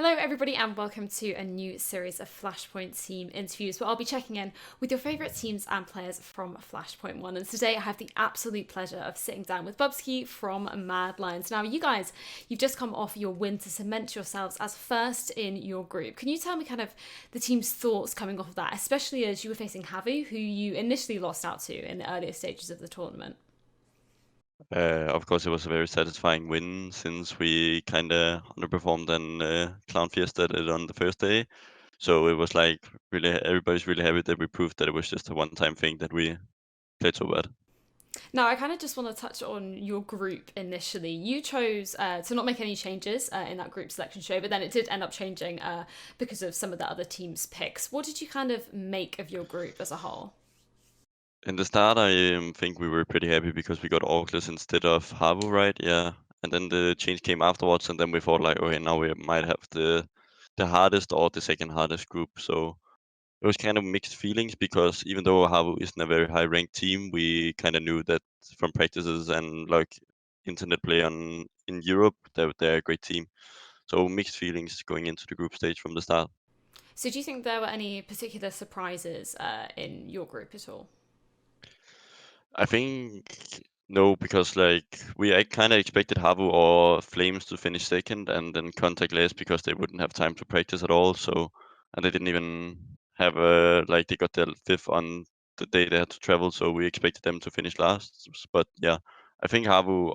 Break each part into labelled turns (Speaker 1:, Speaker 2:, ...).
Speaker 1: Hello, everybody, and welcome to a new series of Flashpoint team interviews where I'll be checking in with your favourite teams and players from Flashpoint 1. And today I have the absolute pleasure of sitting down with Bubzkji from Mad Lions. Now, you guys, you've just come off your win to cement yourselves as first in your group. Can you tell me kind of the team's thoughts coming off of that, especially as you were facing Havu, who you initially lost out to in the earlier stages of the tournament?
Speaker 2: Of course, it was a very satisfying win since we kind of underperformed and Clown Fiesta did it on the first day. So it was like really everybody's really happy that we proved that it was just a one-time thing that we played so bad.
Speaker 1: Now, I kind of just want to touch on your group initially. You chose to not make any changes in that group selection show, but then it did end up changing because of some of the other teams' picks. What did you kind of make of your group as a whole?
Speaker 2: In the start, I think we were pretty happy because we got Orclus instead of Havu, right? Yeah. And then the change came afterwards, and then we thought like, okay, now we might have the hardest or the second hardest group. So it was kind of mixed feelings because even though Havu isn't a very high ranked team, we kind of knew that from practices and like internet play on in Europe that they're a great team. So mixed feelings going into the group stage from the start.
Speaker 1: So, do you think there were any particular surprises in your group at all?
Speaker 2: I think no, because like I kind of expected Havu or Flames to finish second and then Contact last because they wouldn't have time to practice at all. So and they didn't even have a like they got their fifth on the day they had to travel. So we expected them to finish last. But yeah, I think Havu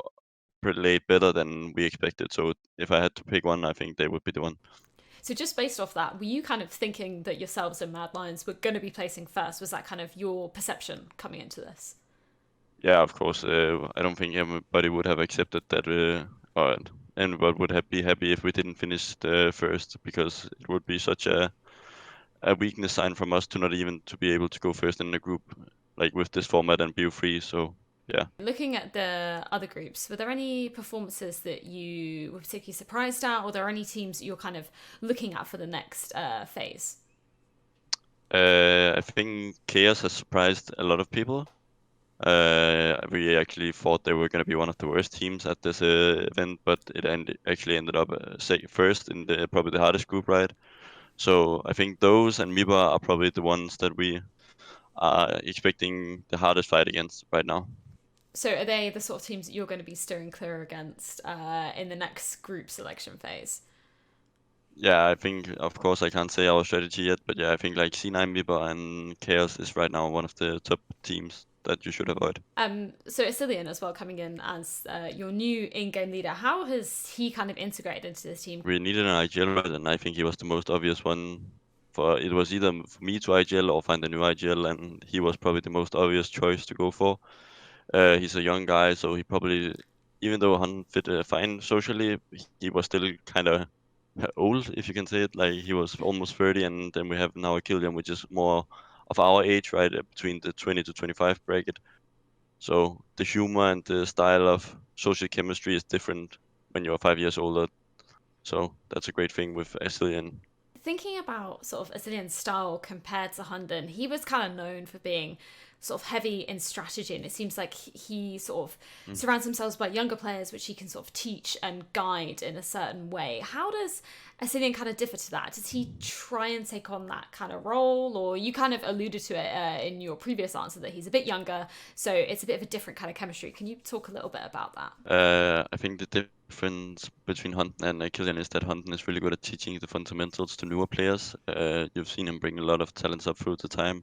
Speaker 2: played better than we expected. So if I had to pick one, I think they would be the one.
Speaker 1: So, just based off that, were you kind of thinking that yourselves and Mad Lions were going to be placing first? Was that kind of your perception coming into this?
Speaker 2: Yeah, of course. I don't think everybody would have accepted that, or anybody would have be happy if we didn't finish the first, because it would be such a weakness sign from us to not even to be able to go first in the group, like with this format and BO3. So yeah,
Speaker 1: Looking at the other groups, were there any performances that you were particularly surprised at, or are there any teams that you're kind of looking at for the next phase?
Speaker 2: I think Chaos has surprised a lot of people. We actually thought they were going to be one of the worst teams at this event, but actually ended up first in the probably the hardest group, right? So I think those and Miba are probably the ones that we are expecting the hardest fight against right now.
Speaker 1: So, are they the sort of teams that you're going to be steering clear against in the next group selection phase?
Speaker 2: Yeah, I think of course I can't say our strategy yet, but yeah, I think like C9 Miba and Chaos is right now one of the top teams that you should avoid.
Speaker 1: So AcilioN as well coming in as your new in-game leader. How has he kind of integrated into this team?
Speaker 2: We needed an IGL, right? And I think he was the most obvious one. For it was either for me to IGL or find a new IGL, and he was probably the most obvious choice to go for. He's a young guy, so he probably, even though Han fit fine socially, he was still kind of old, if you can say it. Like he was almost 30, and then we have now AcilioN, which is more of our age, right, between the 20 to 25 bracket. So the humor and the style of social chemistry is different when you're 5 years older. So that's a great thing with AcilioN.
Speaker 1: Thinking about sort of AcilioN's style compared to Hunden, he was kind of known for being sort of heavy in strategy, and it seems like he sort of
Speaker 2: Mm.
Speaker 1: surrounds himself by younger players, which he can sort of teach and guide in a certain way. How does AcilioN kind of differ to that? Does he try and take on that kind of role, or you kind of alluded to it in your previous answer that he's a bit younger, so it's a bit of a different kind of chemistry? Can you talk a little bit about that?
Speaker 2: I think the difference between Hunt and Killian is that Hunt is really good at teaching the fundamentals to newer players. You've seen him bring a lot of talents up through the time.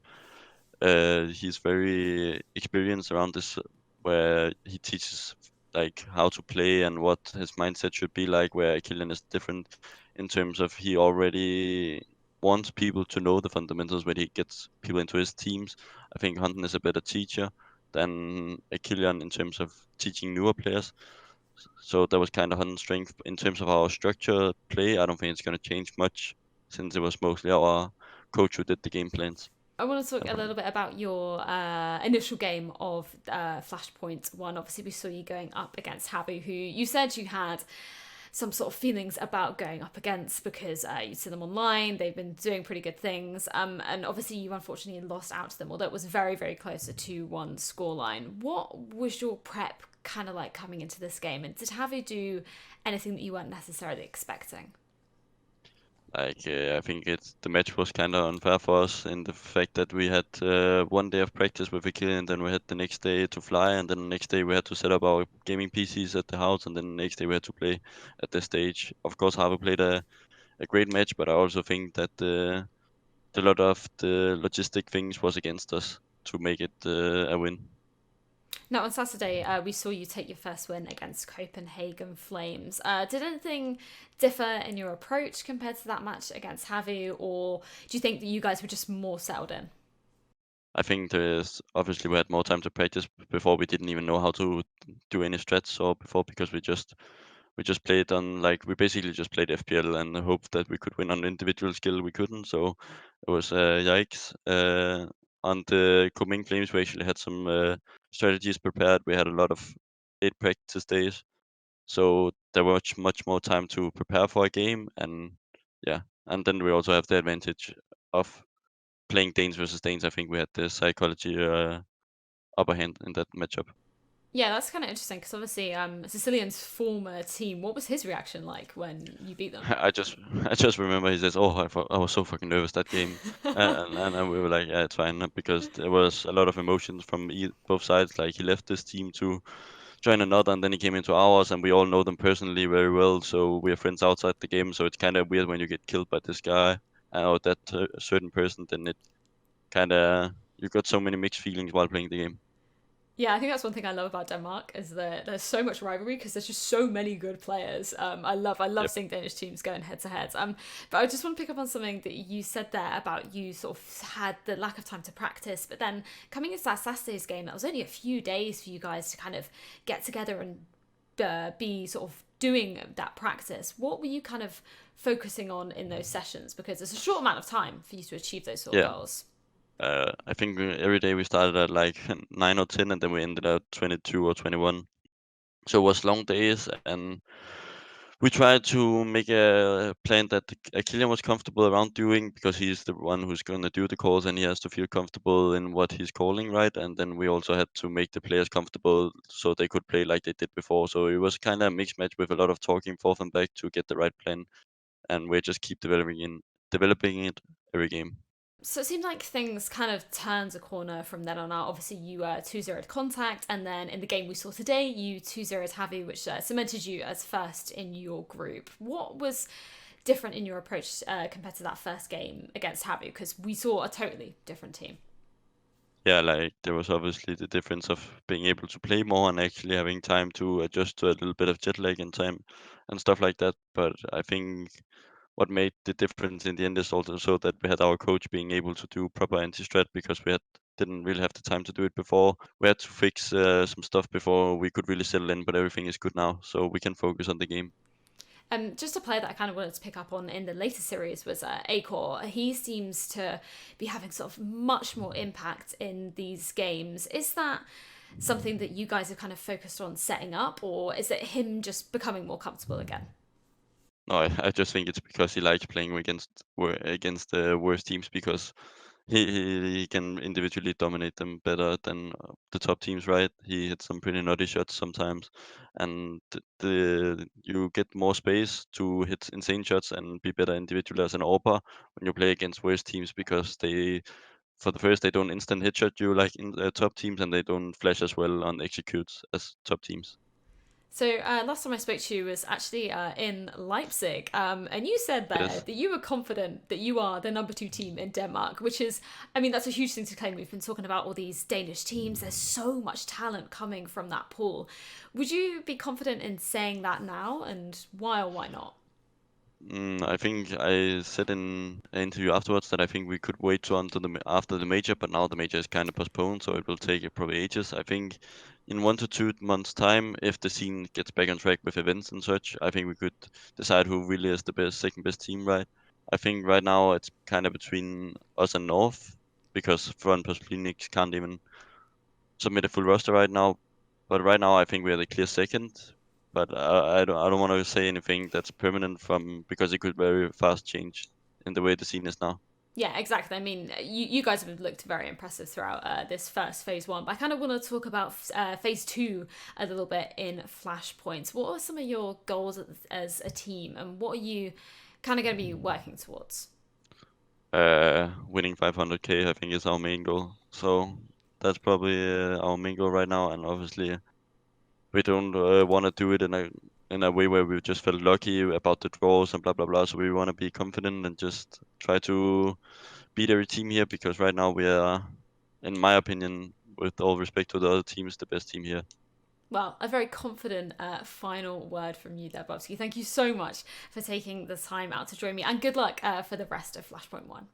Speaker 2: He's very experienced around this, where he teaches like how to play and what his mindset should be like. Where Killian is different in terms of he already wants people to know the fundamentals when he gets people into his teams. I think Hunton is a better teacher than Killian in terms of teaching newer players. So that was kind of Hunting's strength in terms of our structure play. I don't think it's going to change much since it was mostly our coach who did the game plans.
Speaker 1: I want to talk a little bit about your initial game of Flashpoint 1. Obviously, we saw you going up against Habu, who you said you had some sort of feelings about going up against because you see them online, they've been doing pretty good things. And obviously, you unfortunately lost out to them, although it was very, very close to 2-1 scoreline. What was your prep kind of like coming into this game? And did Habu do anything that you weren't necessarily expecting?
Speaker 2: Like I think the match was kind of unfair for us in the fact that we had 1 day of practice with AcilioN, then we had the next day to fly, and then the next day we had to set up our gaming PCs at the house, and then the next day we had to play at the stage. Of course, Harvey played a great match, but I also think that a lot of the logistic things was against us to make it a win.
Speaker 1: Now, on Saturday, we saw you take your first win against Copenhagen Flames. Did anything differ in your approach compared to that match against Javi, or do you think that you guys were just more settled in?
Speaker 2: I think there's obviously we had more time to practice before. We didn't even know how to do any strats or before because we just played on like we basically just played FPL and hoped that we could win on individual skill. We couldn't, so it was yikes. On the Copenhagen Flames, we actually had some strategies prepared. We had a lot of 8 practice days, so there was much more time to prepare for a game, and yeah, and then we also have the advantage of playing Danes versus Danes. I think we had the psychology upper hand in that matchup.
Speaker 1: Yeah, that's kind of interesting because obviously, Sicilian's former team. What was his reaction like when you beat them?
Speaker 2: I just I just remember he says, "Oh, I was so fucking nervous that game," and we were like, "Yeah, it's fine," because there was a lot of emotions from both sides. Like he left this team to join another, and then he came into ours, and we all know them personally very well, so we're friends outside the game. So it's kind of weird when you get killed by this guy or that certain person. Then it kind of you got so many mixed feelings while playing the game.
Speaker 1: Yeah, I think that's one thing I love about Denmark is that there's so much rivalry because there's just so many good players. I love
Speaker 2: Yep.
Speaker 1: seeing Danish teams going head to head. But I just want to pick up on something that you said there about you sort of had the lack of time to practice, but then coming into that Saturday's game, that was only a few days for you guys to kind of get together and be sort of doing that practice. What were you kind of focusing on in those sessions? Because it's a short amount of time for you to achieve those sort of
Speaker 2: Yeah.
Speaker 1: goals.
Speaker 2: I think every day we started at like 9 or 10, and then we ended at 22 or 21. So it was long days, and we tried to make a plan that AcilioN was comfortable around doing because he's the one who's going to do the calls and he has to feel comfortable in what he's calling, right? And then we also had to make the players comfortable so they could play like they did before. So it was kind of a mixed match with a lot of talking forth and back to get the right plan, and we just keep developing it every game.
Speaker 1: So it seemed like things kind of turned a corner from then on out. Obviously, you 2-0'd Contact, and then in the game we saw today, you 2-0'd Javi, which cemented you as first in your group. What was different in your approach compared to that first game against Javi? Because we saw a totally different team.
Speaker 2: Yeah, like there was obviously the difference of being able to play more and actually having time to adjust to a little bit of jet lag and time and stuff like that. But I think what made the difference in the end is also so that we had our coach being able to do proper anti-strat because we didn't really have the time to do it before. We had to fix some stuff before we could really settle in, but everything is good now, so we can focus on the game.
Speaker 1: Just a player that I kind of wanted to pick up on in the later series was Acor. He seems to be having sort of much more impact in these games. Is that something that you guys have kind of focused on setting up, or is it him just becoming more comfortable again?
Speaker 2: No, I just think it's because he likes playing against the worst teams because he can individually dominate them better than the top teams, right? He hits some pretty nutty shots sometimes, and you get more space to hit insane shots and be better individually as an AWPer when you play against worse teams because for the first, they don't instant headshot you like in the top teams, and they don't flash as well on executes as top teams.
Speaker 1: So last time I spoke to you was actually in Leipzig, and you said there
Speaker 2: Yes.
Speaker 1: that you were confident that you are the number two team in Denmark, which is, I mean, that's a huge thing to claim. We've been talking about all these Danish teams. There's so much talent coming from that pool. Would you be confident in saying that now, and why or why not?
Speaker 2: I think I said in an interview afterwards that I think we could wait to until after the major, but now the major is kind of postponed, so it will take probably ages. I think in 1 to 2 months' time, if the scene gets back on track with events and such, I think we could decide who really is the best, second best team, right? I think right now it's kind of between us and North because Front plus Phoenix can't even submit a full roster right now. But right now, I think we are the clear second. But I don't want to say anything that's permanent from because it could very fast change in the way the scene is now.
Speaker 1: Yeah, exactly. I mean, you guys have looked very impressive throughout this first phase one, but I kind of want to talk about phase two a little bit in Flashpoints. What are some of your goals as a team, and what are you kind of going to be working towards?
Speaker 2: Winning 500k, I think, is our main goal. So that's probably our main goal right now. And obviously, we don't want to do it in a way where we just felt lucky about the draws and blah blah blah. So we want to be confident and just try to beat every team here, because right now we are, in my opinion, with all respect to the other teams, the best team here.
Speaker 1: Well, a very confident final word from you there, Bubzkji. Thank you so much for taking the time out to join me, and good luck for the rest of Flashpoint 1.